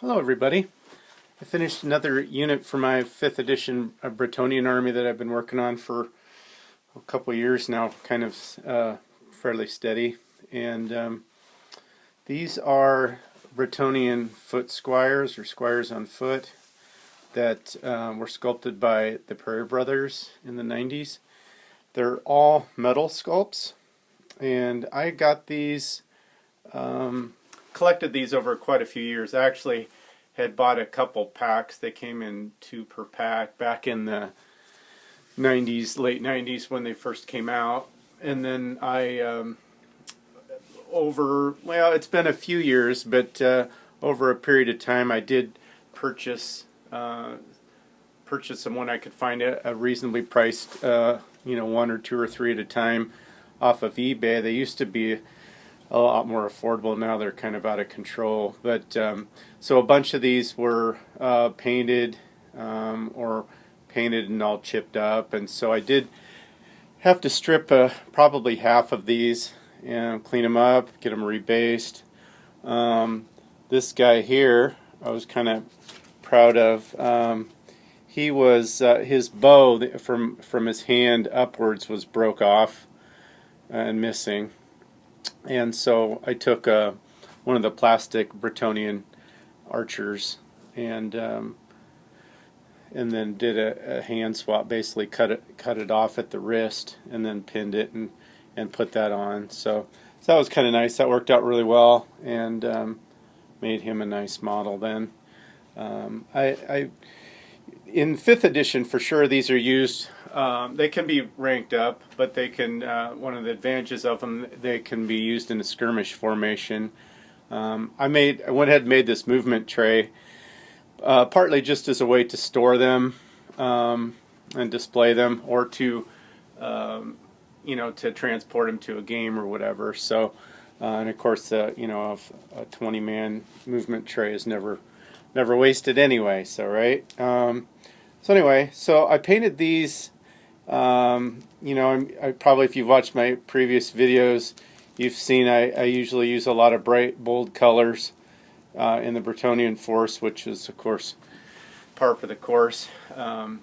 Hello everybody. I finished another unit for my 5th edition Bretonnian army that I've been working on for a couple of years now, kind of fairly steady. And these are Bretonnian foot squires, or squires on foot, that were sculpted by the Prairie Brothers in the 90s. They're all metal sculpts, and I got these collected these over quite a few years. I actually had bought a couple packs. They came in 2 per pack back in the 90s, late 90s when they first came out. And then it's been a few years, but over a period of time I did purchase them when I could find a reasonably priced, 1 or 2 or 3 at a time off of eBay. They used to be a lot more affordable. Now they're kind of out of control. But so a bunch of these were painted or painted and all chipped up, and so I did have to strip probably half of these and clean them up, get them rebased. This guy here I was kind of proud of. He was his bow from his hand upwards was broke off and missing. And so I took one of the plastic Bretonnian archers and then did a hand swap. Basically, cut it off at the wrist and then pinned it and put that on. So that was kind of nice. That worked out really well and made him a nice model. Then in 5th edition, for sure, these are used. They can be ranked up, but they can. One of the advantages of them, they can be used in a skirmish formation. I went ahead and made this movement tray, partly just as a way to store them and display them, or to to transport them to a game or whatever. So, and of course, a 20-man movement tray is never wasted anyway. So right. So anyway, so I painted these. I probably, if you've watched my previous videos, you've seen I usually use a lot of bright, bold colors in the Bretonnian Force, which is, of course, par for the course for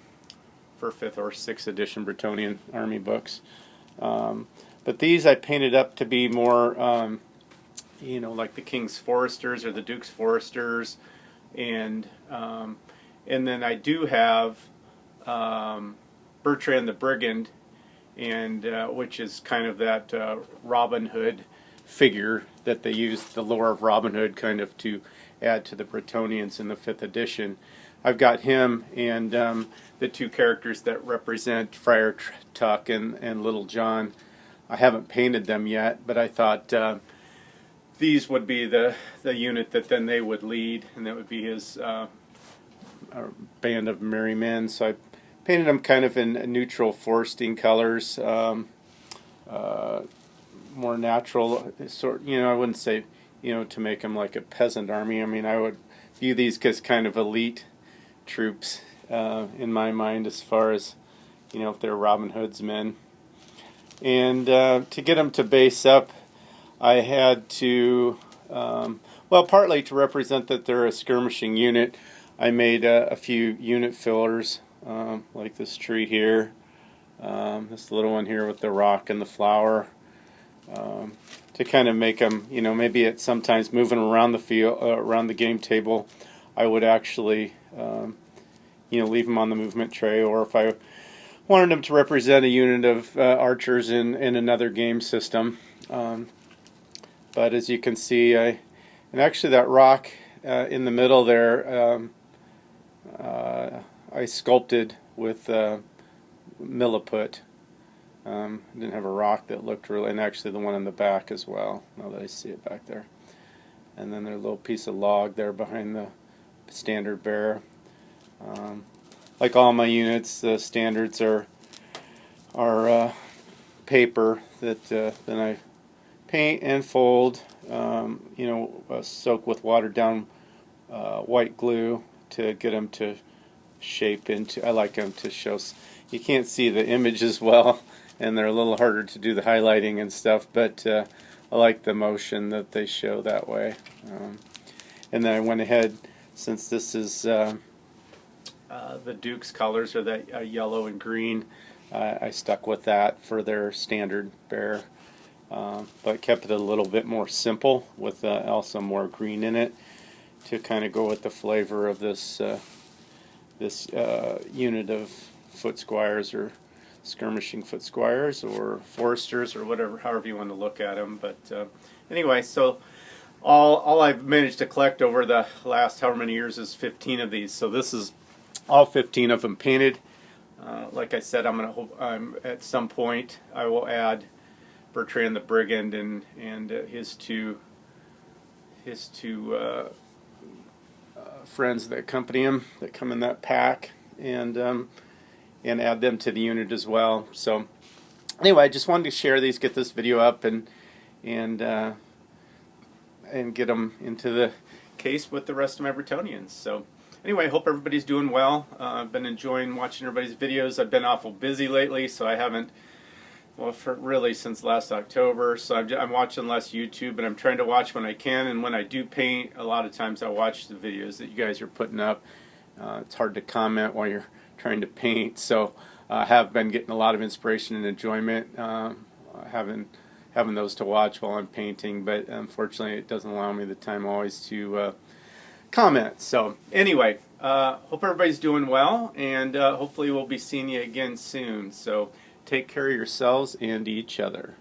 5th or 6th edition Bretonnian Army books. But these I painted up to be more, like the King's Foresters or the Duke's Foresters, and then I do have Bertrand the Brigand, and which is kind of that Robin Hood figure that they used the lore of Robin Hood kind of to add to the Bretonnians in the 5th edition. I've got him and the 2 characters that represent Friar Tuck and Little John. I haven't painted them yet, but I thought these would be the unit that then they would lead, and that would be his band of merry men. So I painted them kind of in neutral foresting colors, more natural sort. I wouldn't say to make them like a peasant army. I mean, I would view these as kind of elite troops in my mind, as far as if they're Robin Hood's men. And to get them to base up, I had to partly to represent that they're a skirmishing unit, I made a few unit fillers. Like this tree here, this little one here with the rock and the flower, to kind of make them, maybe at sometimes moving around the field, around the game table, I would actually, leave them on the movement tray, or if I wanted them to represent a unit of archers in another game system. But as you can see, and actually that rock in the middle there, I sculpted with milliput. Didn't have a rock that looked really, and actually the one in the back as well, now that I see it back there. And then there's a little piece of log there behind the standard bearer. Like all my units, the standards are paper that then I paint and fold, soak with watered down white glue to get them to shape into. I like them to show. You can't see the image as well, and they're a little harder to do the highlighting and stuff, but I like the motion that they show that way. And then I went ahead since this is the Duke's colors are that yellow and green, I stuck with that for their standard bear, but kept it a little bit more simple with also more green in it to kind of go with the flavor of this unit of foot squires, or skirmishing foot squires, or foresters, or whatever, however you want to look at them. But anyway, so all I've managed to collect over the last however many years is 15 of these. So this is all 15 of them painted. Like I said, at some point I will add Bertrand the Brigand and his two friends that accompany him, that come in that pack, and add them to the unit as well. So anyway, I just wanted to share these, get this video up, and get them into the case with the rest of my Bretonnians. So anyway, I hope everybody's doing well. I've been enjoying watching everybody's videos. I've been awful busy lately, so I haven't, well, really since last October. So I'm watching less YouTube, and I'm trying to watch when I can. And when I do paint, a lot of times I watch the videos that you guys are putting up. It's hard to comment while you're trying to paint, so I have been getting a lot of inspiration and enjoyment having those to watch while I'm painting, but unfortunately it doesn't allow me the time always to comment. So anyway, hope everybody's doing well, and hopefully we'll be seeing you again soon. So take care of yourselves and each other.